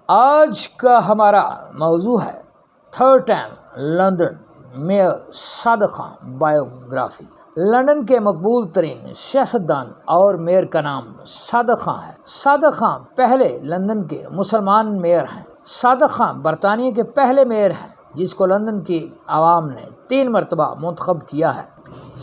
آج کا ہمارا موضوع ہے third time London mayor Sadiq Khan biography. London کے مقبول ترین سیاستدان اور میئر کا نام صادق خان ہے۔ صادق خان پہلے لندن کے مسلمان میئر ہیں۔ صادق خان برطانیہ کے پہلے میئر ہیں جس کو لندن کی عوام نے 3 مرتبہ منتخب کیا ہے۔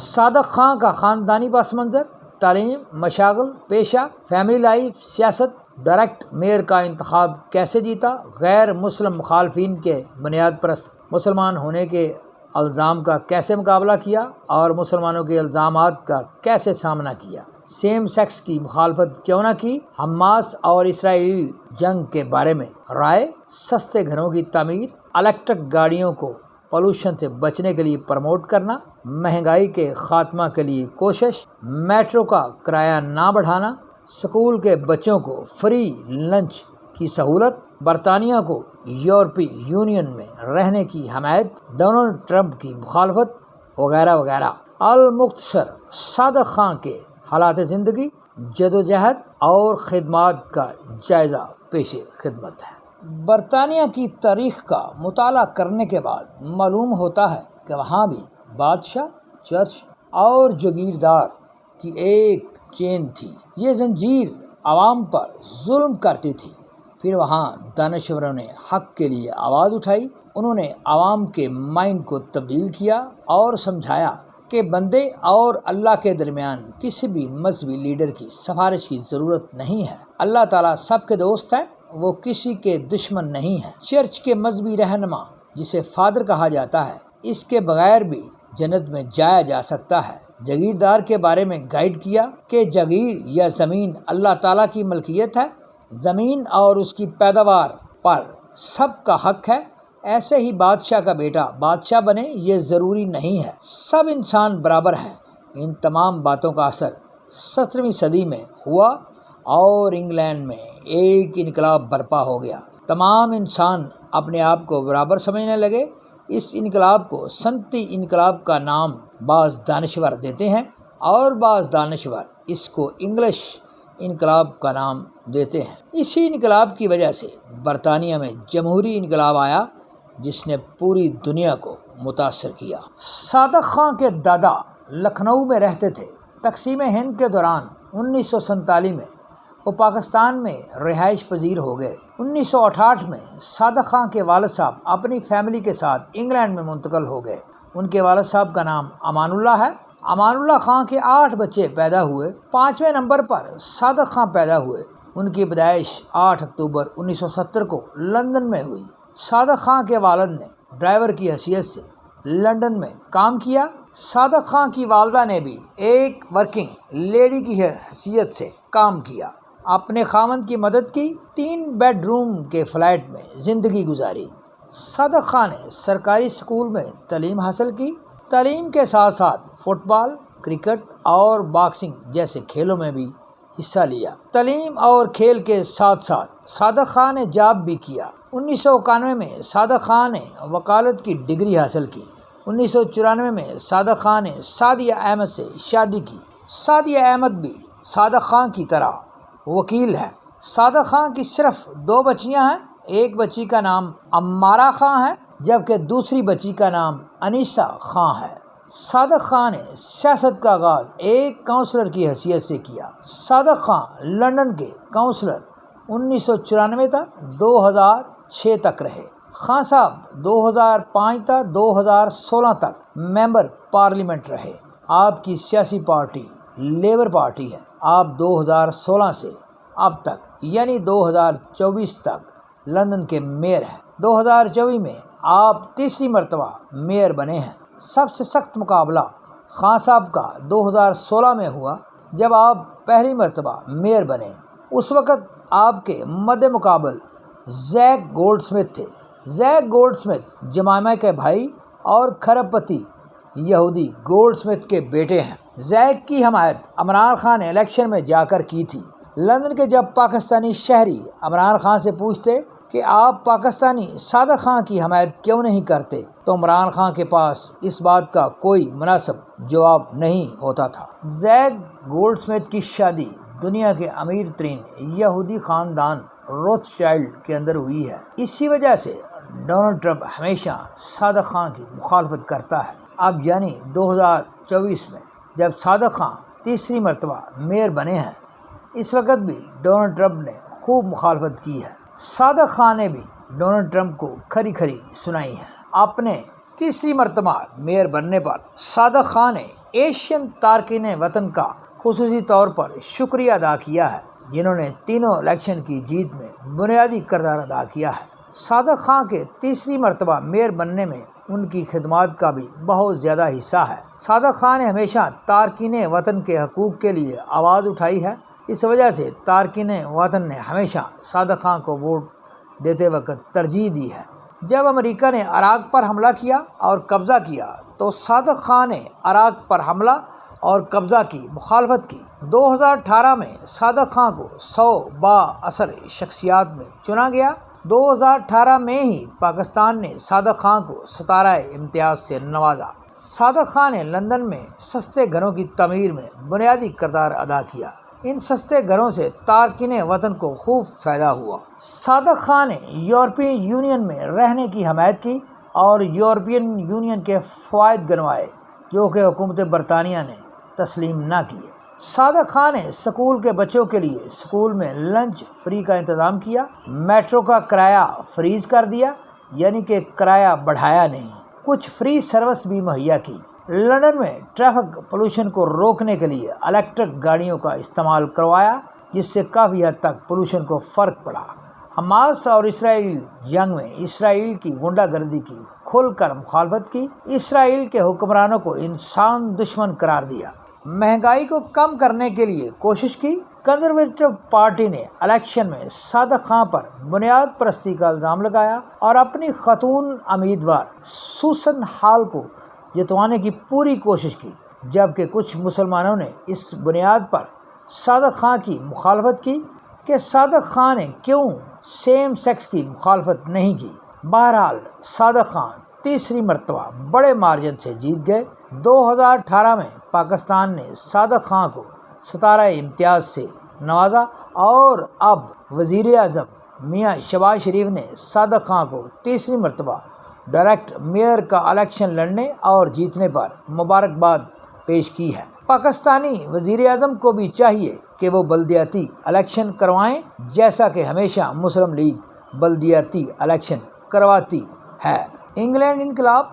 صادق خان کا خاندانی پس منظر، تعلیم، مشاغل، پیشہ، فیملی لائف، سیاست، ڈائریکٹ میئر کا انتخاب کیسے جیتا، غیر مسلم مخالفین کے بنیاد پرست مسلمان ہونے کے الزام کا کیسے مقابلہ کیا اور مسلمانوں کے الزامات کا کیسے سامنا کیا، سیم سیکس کی مخالفت کیوں نہ کی، حماس اور اسرائیل جنگ کے بارے میں رائے، سستے گھروں کی تعمیر، الیکٹرک گاڑیوں کو پولوشن سے بچنے کے لیے پروموٹ کرنا، مہنگائی کے خاتمہ کے لیے کوشش، میٹرو کا کرایہ نہ بڑھانا، اسکول کے بچوں کو فری لنچ کی سہولت، برطانیہ کو یورپی یونین میں رہنے کی حمایت، ڈونلڈ ٹرمپ کی مخالفت وغیرہ وغیرہ۔ المختصر صادق خان کے حالات زندگی، جدوجہد اور خدمات کا جائزہ پیش خدمت ہے۔ برطانیہ کی تاریخ کا مطالعہ کرنے کے بعد معلوم ہوتا ہے کہ وہاں بھی بادشاہ، چرچ اور جاگیردار کی ایک چین تھی۔ یہ زنجیر عوام پر ظلم کرتی تھی۔ پھر وہاں دانشوروں نے حق کے لیے آواز اٹھائی۔ انہوں نے عوام کے مائنڈ کو تبدیل کیا اور سمجھایا کہ بندے اور اللہ کے درمیان کسی بھی مذہبی لیڈر کی سفارش کی ضرورت نہیں ہے۔ اللہ تعالیٰ سب کے دوست ہے، وہ کسی کے دشمن نہیں ہے۔ چرچ کے مذہبی رہنما جسے فادر کہا جاتا ہے، اس کے بغیر بھی جنت میں جایا جا سکتا ہے۔ جاگیردار کے بارے میں گائیڈ کیا کہ جاگیر یا زمین اللہ تعالیٰ کی ملکیت ہے، زمین اور اس کی پیداوار پر سب کا حق ہے۔ ایسے ہی بادشاہ کا بیٹا بادشاہ بنے یہ ضروری نہیں ہے، سب انسان برابر ہیں۔ ان تمام باتوں کا اثر 17ویں صدی میں ہوا اور انگلینڈ میں ایک انقلاب برپا ہو گیا۔ تمام انسان اپنے آپ کو برابر سمجھنے لگے۔ اس انقلاب کو صنعتی انقلاب کا نام بعض دانشور دیتے ہیں اور بعض دانشور اس کو انگلش انقلاب کا نام دیتے ہیں۔ اسی انقلاب کی وجہ سے برطانیہ میں جمہوری انقلاب آیا جس نے پوری دنیا کو متاثر کیا۔ صادق خان کے دادا لکھنؤ میں رہتے تھے۔ تقسیم ہند کے دوران 1947 میں وہ پاکستان میں رہائش پذیر ہو گئے۔ 1968 میں صادق خان کے والد صاحب اپنی فیملی کے ساتھ انگلینڈ میں منتقل ہو گئے۔ ان کے والد صاحب کا نام امان اللہ ہے۔ امان اللہ خان کے 8 بچے پیدا ہوئے۔ 5ویں نمبر پر صادق خان پیدا ہوئے۔ ان کی پیدائش 8 اکتوبر 1970 کو لندن میں ہوئی۔ صادق خان کے والد نے ڈرائیور کی حیثیت سے لندن میں کام کیا۔ صادق خان کی والدہ نے بھی ایک ورکنگ لیڈی کی حیثیت سے کام کیا۔ اپنے خاوند کی مدد کی، 3 بیڈ روم کے فلیٹ میں زندگی گزاری۔ صادق خان نے سرکاری اسکول میں تعلیم حاصل کی۔ تعلیم کے ساتھ ساتھ فٹ بال، کرکٹ اور باکسنگ جیسے کھیلوں میں بھی حصہ لیا۔ تعلیم اور کھیل کے ساتھ ساتھ صادق خان نے جاب بھی کیا۔ 1991 میں صادق خان نے وکالت کی ڈگری حاصل کی۔ 1994 میں صادق خان نے سعدیہ احمد سے شادی کی۔ سعدیہ احمد بھی صادق خان کی طرح وکیل ہے۔ صادق خان کی صرف 2 بچیاں ہیں۔ ایک بچی کا نام امارہ خان ہے جبکہ دوسری بچی کا نام انیسہ خان ہے۔ صادق خان نے سیاست کا آغاز ایک کونسلر کی حیثیت سے کیا۔ صادق خان لندن کے کونسلر 1994 تا 2006 تک رہے۔ خان صاحب 2005 تا 2016 تک ممبر پارلیمنٹ رہے۔ آپ کی سیاسی پارٹی لیبر پارٹی ہے۔ آپ 2016 سے اب تک یعنی 2024 تک لندن کے میئر ہیں۔ 2024 میں آپ 3ری مرتبہ میئر بنے ہیں۔ سب سے سخت مقابلہ خان صاحب کا 2016 میں ہوا جب آپ پہلی مرتبہ میئر بنے۔ اس وقت آپ کے مد مقابل زیک گولڈ سمتھ تھے۔ زیک گولڈ سمتھ جمائما کے بھائی اور کھرب پتی یہودی گولڈ سمتھ کے بیٹے ہیں۔ زیک کی حمایت عمران خان نے الیکشن میں جا کر کی تھی۔ لندن کے جب پاکستانی شہری عمران خان سے پوچھتے کہ آپ پاکستانی صادق خان کی حمایت کیوں نہیں کرتے تو عمران خان کے پاس اس بات کا کوئی مناسب جواب نہیں ہوتا تھا۔ زیک گولڈ سمتھ کی شادی دنیا کے امیر ترین یہودی خاندان روتھ چائلڈ کے اندر ہوئی ہے۔ اسی وجہ سے ڈونلڈ ٹرمپ ہمیشہ صادق خان کی مخالفت کرتا ہے۔ اب یعنی 2024 میں جب صادق خان تیسری مرتبہ میئر بنے ہیں، اس وقت بھی ڈونلڈ ٹرمپ نے خوب مخالفت کی ہے۔ صادق خان نے بھی ڈونلڈ ٹرمپ کو کھری کھری سنائی ہے۔ اپنے تیسری مرتبہ میئر بننے پر صادق خان نے ایشین تارکین وطن کا خصوصی طور پر شکریہ ادا کیا ہے، جنہوں نے تینوں الیکشن کی جیت میں بنیادی کردار ادا کیا ہے۔ صادق خان کے تیسری مرتبہ میئر بننے میں ان کی خدمات کا بھی بہت زیادہ حصہ ہے۔ صادق خان نے ہمیشہ تارکین وطن کے حقوق کے لیے آواز اٹھائی ہے۔ اس وجہ سے تارکین وطن نے ہمیشہ صادق خان کو ووٹ دیتے وقت ترجیح دی ہے۔ جب امریکہ نے عراق پر حملہ کیا اور قبضہ کیا تو صادق خان نے عراق پر حملہ اور قبضہ کی مخالفت کی۔ 2018 میں صادق خان کو 100 بااثر شخصیات میں چنا گیا۔ 2018 میں ہی پاکستان نے صادق خان کو ستارہ امتیاز سے نوازا۔ صادق خان نے لندن میں سستے گھروں کی تعمیر میں بنیادی کردار ادا کیا۔ ان سستے گھروں سے تارکین وطن کو خوب فائدہ ہوا۔ صادق خان نے یورپین یونین میں رہنے کی حمایت کی اور یورپین یونین کے فوائد گنوائے، جو کہ حکومت برطانیہ نے تسلیم نہ کیے۔ صادق خان نے اسکول کے بچوں کے لیے اسکول میں لنچ فری کا انتظام کیا، میٹرو کا کرایہ فریز کر دیا، یعنی کہ کرایہ بڑھایا نہیں، کچھ فری سروس بھی مہیا کی۔ لندن میں ٹریفک پولوشن کو روکنے کے لیے الیکٹرک گاڑیوں کا استعمال کروایا، جس سے کافی حد تک پولوشن کو فرق پڑا۔ حماس اور اسرائیل جنگ میں اسرائیل کی غنڈہ گردی کی کھل کر مخالفت کی، اسرائیل کے حکمرانوں کو انسان دشمن قرار دیا۔ مہنگائی کو کم کرنے کے لیے کوشش کی۔ کنزرویٹو پارٹی نے الیکشن میں صادق خان پر بنیاد پرستی کا الزام لگایا اور اپنی خاتون امیدوار سوسن ہال کو جتوانے کی پوری کوشش کی، جبکہ کچھ مسلمانوں نے اس بنیاد پر صادق خان کی مخالفت کی کہ صادق خان نے کیوں سیم سیکس کی مخالفت نہیں کی۔ بہرحال صادق خان تیسری مرتبہ بڑے مارجن سے جیت گئے۔ 2018 میں پاکستان نے صادق خان کو ستارہ امتیاز سے نوازا اور اب وزیر اعظم میاں شہباز شریف نے صادق خان کو تیسری مرتبہ ڈائریکٹ میئر کا الیکشن لڑنے اور جیتنے پر مبارکباد پیش کی ہے۔ پاکستانی وزیر اعظم کو بھی چاہیے کہ وہ بلدیاتی الیکشن کروائیں، جیسا کہ ہمیشہ مسلم لیگ بلدیاتی الیکشن کرواتی ہے۔ انگلینڈ انقلاب،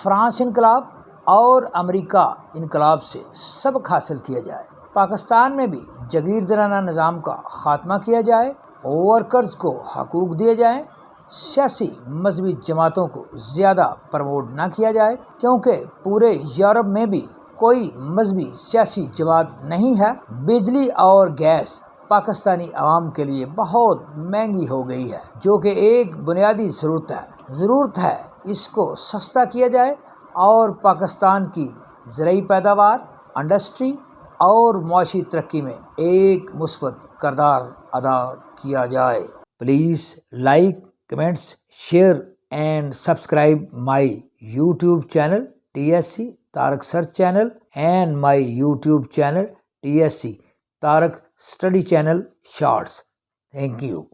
فرانس انقلاب اور امریکہ انقلاب سے سبق حاصل کیا جائے۔ پاکستان میں بھی جاگیردارانہ نظام کا خاتمہ کیا جائے، ورکرز کو حقوق دیے جائیں، سیاسی مذہبی جماعتوں کو زیادہ پروموٹ نہ کیا جائے، کیونکہ پورے یورپ میں بھی کوئی مذہبی سیاسی جماعت نہیں ہے۔ بجلی اور گیس پاکستانی عوام کے لیے بہت مہنگی ہو گئی ہے، جو کہ ایک بنیادی ضرورت ہے اس کو سستا کیا جائے اور پاکستان کی زرعی پیداوار، انڈسٹری اور معاشی ترقی میں ایک مثبت کردار ادا کیا جائے۔ Please like, comments, share and subscribe my YouTube channel TSC Tariq Search Channel and my YouTube channel TSC Tariq Study Channel Shorts. Thank you.